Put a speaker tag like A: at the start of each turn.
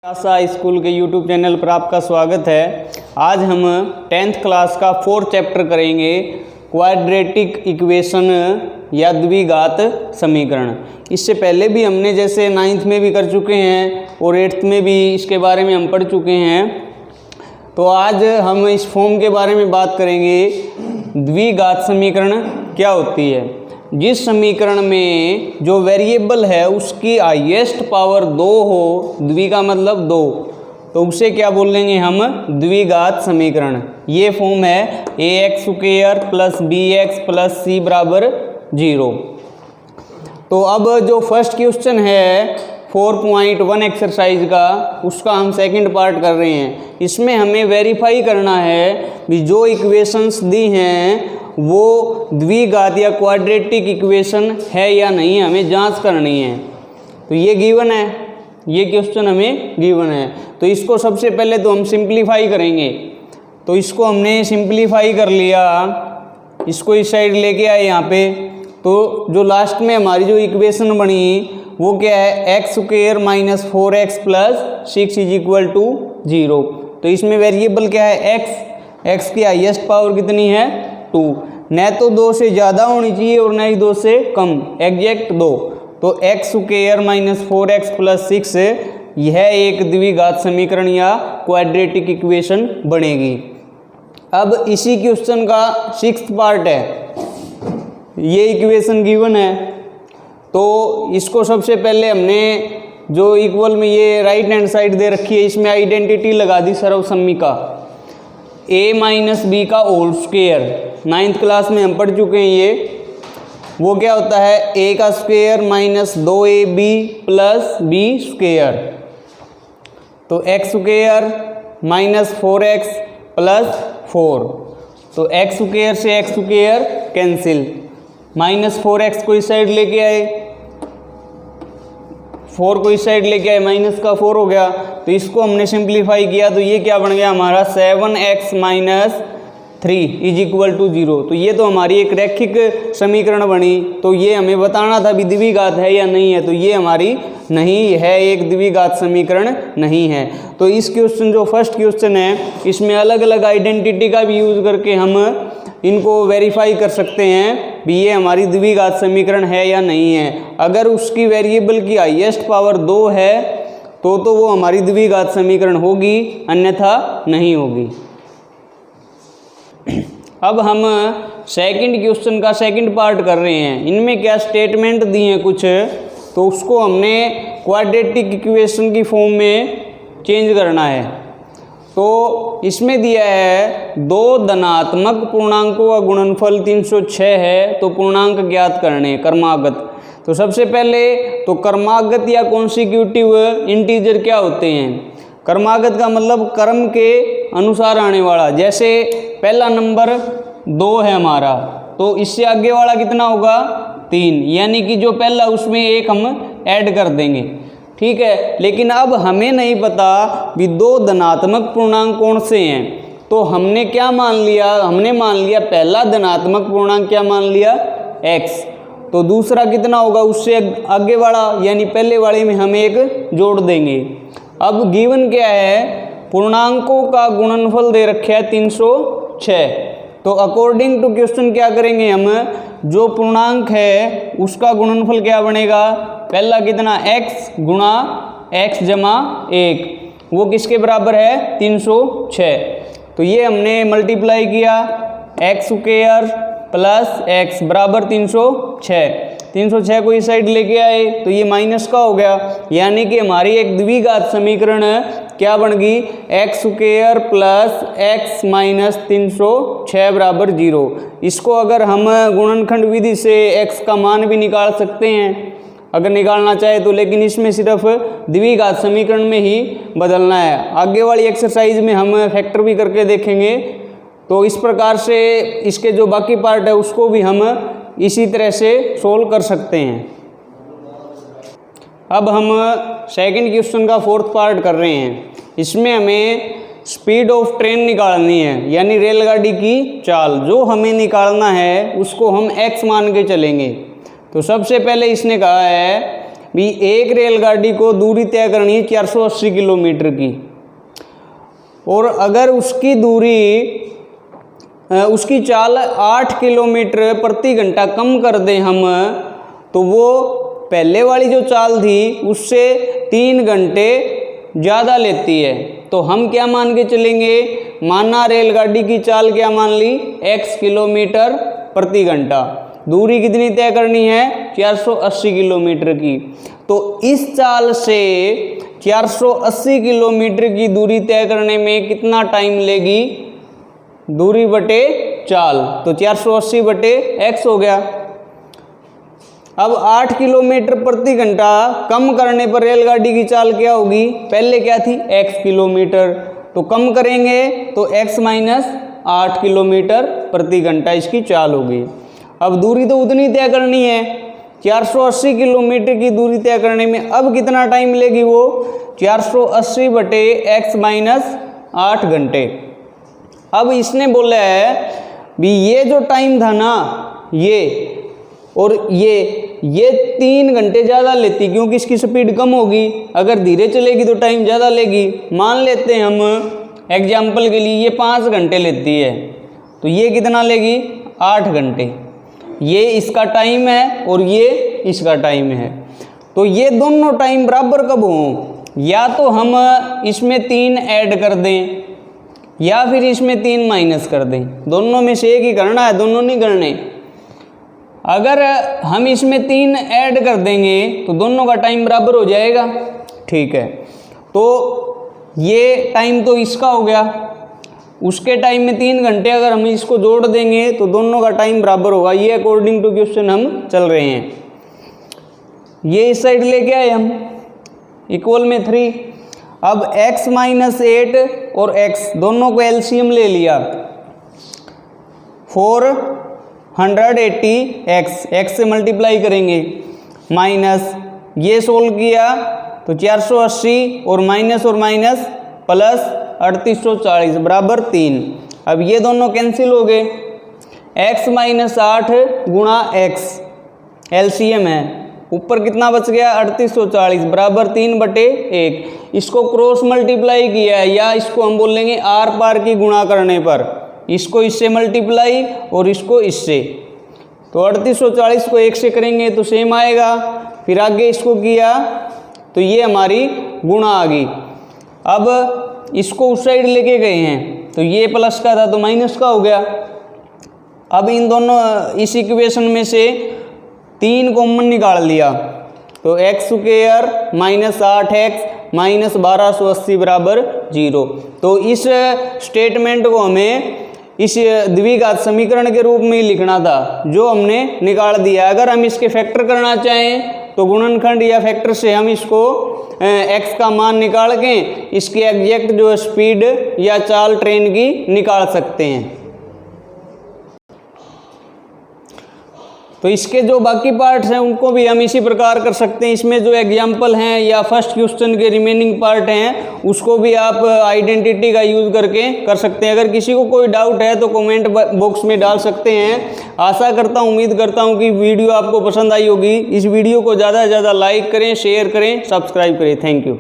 A: आशा school के YouTube channel पर आपका स्वागत है। आज हम 10th क्लास का 4th चैप्टर करेंगे, क्वाड्रेटिक इक्वेशन या द्विघात समीकरण। इससे पहले भी हमने जैसे 9th में भी कर चुके हैं और 8th में भी इसके बारे में हम पढ़ चुके हैं। तो आज हम इस फॉर्म के बारे में बात करेंगे, द्विघात समीकरण क्या होती है। जिस समीकरण में जो वेरिएबल है उसकी हाईएस्ट पावर 2 हो, द्वि का मतलब 2, तो उसे क्या बोलेंगे हम, द्विघात समीकरण। ये फॉर्म है ax² + bx + c = 0। तो अब जो फर्स्ट क्वेश्चन है 4.1 एक्सरसाइज का, उसका हम सेकंड पार्ट कर रहे हैं। इसमें हमें वेरीफाई करना है कि जो इक्वेशंस दी हैं वो द्विघात या क्वाड्रेटिक इक्वेशन है या नहीं, हमें जांच करनी है। तो ये गिवन है, ये क्वेश्चन हमें गिवन है। तो इसको सबसे पहले तो हम सिंप्लीफाई करेंगे। तो इसको हमने सिंप्लीफाई कर लिया, इसको इस साइड लेके आए यहाँ पे। तो जो लास्ट में हमारी जो इक्वेशन बनी वो क्या है, x² - 4x + 6 = 0। तो इसमें वेरिएबल क्या है, x की हाईएस्ट पावर कितनी है, 2। न तो 2 से ज़्यादा होनी चाहिए और न ही 2 से कम, एग्जैक्ट 2। तो x² - 4x + 6 यह एक द्विघात समीकरण या क्वाड्रेटिक इक्वेशन बनेगी। अब इसी क्वेश्चन का 6th पार्ट है, ये इक्वेशन गिवन है। तो इसको सबसे पहले हमने जो इक्वल में ये राइट हैंड साइड दे रखी है, इसमें आइडेंटिटी लगा दी सर्वसम्मी का, a - b का होल स्क्वायर। 9th क्लास में हम पढ़ चुके हैं ये। वो क्या होता है, a² - 2ab + b²। तो x² - 4x + 4। तो x² से x² कैंसिल, -4x को इस साइड लेके आए, 4 को इस साइड लेके आए, -4 हो गया। तो इसको हमने सिंप्लीफाई किया तो ये क्या बन गया हमारा, 7x - 3 = 0। तो ये तो हमारी एक रैखिक समीकरण बनी। तो ये हमें बताना था भी द्विघात है या नहीं है। तो ये हमारी नहीं है, एक द्विघात समीकरण नहीं है। तो इस क्वेश्चन जो फर्स्ट क्वेश्चन है, इसमें अलग अलग आइडेंटिटी का भी यूज़ करके हम इनको वेरीफाई कर सकते हैं भी ये हमारी द्विघात समीकरण है या नहीं है। अगर उसकी वेरिएबल की हाईएस्ट पावर 2 है तो वो हमारी द्विघात समीकरण होगी, अन्यथा नहीं होगी। अब हम सेकंड क्वेश्चन का सेकंड पार्ट कर रहे हैं। इनमें क्या स्टेटमेंट दिए हैं कुछ, तो उसको हमने क्वाड्रेटिक इक्वेशन की फॉर्म में चेंज करना है। तो इसमें दिया है 2 धनात्मक पूर्णांकों का गुणनफल 306 है, तो पूर्णांक ज्ञात करने, क्रमागत। तो सबसे पहले तो क्रमागत या कॉन्सिक्यूटिव इंटीजर क्या होते हैं। क्रमागत का मतलब क्रम के अनुसार आने वाला। जैसे पहला नंबर 2 है हमारा, तो इससे आगे वाला कितना होगा, 3, यानी कि जो पहला उसमें 1 हम ऐड कर देंगे, ठीक है। लेकिन अब हमें नहीं पता भी 2 धनात्मक पूर्णांक कौन से हैं। तो हमने क्या मान लिया, हमने मान लिया पहला धनात्मक पूर्णांक क्या मान लिया, x। तो दूसरा कितना होगा, उससे आगे वाला यानी पहले वाले में हम 1 जोड़ देंगे। अब गिवन क्या है, पूर्णांकों का गुणनफल दे रखे है 306। तो अकॉर्डिंग टू क्वेश्चन क्या करेंगे हम, जो पूर्णांक है उसका गुणनफल क्या बनेगा, पहला कितना, x गुणा x जमा 1, वो किसके बराबर है, 306। तो ये हमने मल्टीप्लाई किया, x² + x = 306। 306 को इस साइड लेके आए तो ये माइनस का हो गया, यानी कि हमारी एक द्विघात समीकरण क्या बन गई, x² + x - 306 = 0। इसको अगर हम गुणनखंड विधि से x का मान भी निकाल सकते हैं अगर निकालना चाहे तो, लेकिन इसमें सिर्फ द्विघात समीकरण में ही बदलना है। आगे वाली एक्सरसाइज में हम फैक्टर भी करके देखेंगे। तो इस प्रकार से इसके जो बाकी पार्ट है उसको भी हम इसी तरह से सोल्व कर सकते हैं। अब हम सेकंड क्वेश्चन का 4th पार्ट कर रहे हैं। इसमें हमें स्पीड ऑफ ट्रेन निकालनी है, यानी रेलगाड़ी की चाल। जो हमें निकालना है उसको हम x मान के चलेंगे। तो सबसे पहले इसने कहा है भी एक रेलगाड़ी को दूरी तय करनी है 480 किलोमीटर की, और अगर उसकी दूरी उसकी चाल 8 किलोमीटर प्रति घंटा कम कर दें हम, तो वो पहले वाली जो चाल थी उससे 3 घंटे ज़्यादा लेती है। तो हम क्या मान के चलेंगे, माना रेलगाड़ी की चाल क्या मान ली, x किलोमीटर प्रति घंटा, दूरी कितनी तय करनी है, 480 किलोमीटर की। तो इस चाल से 480 किलोमीटर की दूरी तय करने में कितना टाइम लेगी, दूरी बटे चाल, तो 480 बटे x हो गया। अब 8 किलोमीटर प्रति घंटा कम करने पर रेलगाड़ी की चाल क्या होगी, पहले क्या थी x किलोमीटर, तो कम करेंगे तो x माइनस 8 किलोमीटर प्रति घंटा इसकी चाल होगी। अब दूरी तो उतनी तय करनी है, 480 किलोमीटर की दूरी तय करने में अब कितना टाइम लेगी वो, 480 बटे x माइनस 8 घंटे। अब इसने बोला है भी ये जो टाइम था ना, ये और ये 3 घंटे ज़्यादा लेती, क्योंकि इसकी स्पीड कम होगी, अगर धीरे चलेगी तो टाइम ज़्यादा लेगी। मान लेते हैं हम एग्जाम्पल के लिए ये 5 घंटे लेती है, तो ये कितना लेगी, 8 घंटे। ये इसका टाइम है और ये इसका टाइम है, तो ये दोनों टाइम बराबर कब हों, या तो हम इसमें 3 ऐड कर दें या फिर इसमें 3 माइनस कर दें, दोनों में से एक ही करना है, दोनों नहीं करने। अगर हम इसमें 3 ऐड कर देंगे तो दोनों का टाइम बराबर हो जाएगा, ठीक है। तो ये टाइम तो इसका हो गया, उसके टाइम में 3 घंटे अगर हम इसको जोड़ देंगे तो दोनों का टाइम बराबर होगा। ये अकॉर्डिंग टू क्वेश्चन हम चल रहे हैं। ये इस साइड लेके आए हम, इक्वल में 3। अब x माइनस 8 और x दोनों को एलसीएम ले लिया, 480x से मल्टीप्लाई करेंगे, माइनस ये सोल्व किया तो 480 और माइनस प्लस 3840 बराबर 3। अब ये दोनों कैंसिल हो गए, x माइनस 8 गुणा x एलसीएम है, ऊपर कितना बच गया, 3840 बराबर 3 बटे 1। इसको क्रॉस मल्टीप्लाई किया है, या इसको हम बोलेंगे आर पार की गुणा करने पर, इसको इससे मल्टीप्लाई और इसको इससे, तो 3840 को 1 से करेंगे तो सेम आएगा। फिर आगे इसको किया तो ये हमारी गुणा आ गई। अब इसको उस साइड लेके गए हैं तो ये प्लस का था तो माइनस का हो गया। अब इन दोनों इस इक्वेशन में से 3 कॉमन निकाल लिया तो x square minus 8x minus 1280 बराबर 0। तो इस स्टेटमेंट को हमें इस द्विघात समीकरण के रूप में ही लिखना था, जो हमने निकाल दिया। अगर हम इसके फैक्टर करना चाहें तो गुणनखंड या फैक्टर से हम इसको x का मान निकाल के इसकी एग्जैक्ट जो स्पीड या चाल ट्रेन की निकाल सकते हैं। तो इसके जो बाकी पार्ट्स हैं उनको भी हम इसी प्रकार कर सकते हैं। इसमें जो एग्जाम्पल हैं या फर्स्ट क्वेश्चन के रिमेनिंग पार्ट हैं उसको भी आप आइडेंटिटी का यूज़ करके कर सकते हैं। अगर किसी को कोई डाउट है तो कमेंट बॉक्स में डाल सकते हैं। आशा करता हूँ, उम्मीद करता हूँ कि वीडियो आपको पसंद आई होगी। इस वीडियो को ज़्यादा से ज़्यादा लाइक करें, शेयर करें, सब्सक्राइब करें। Thank you.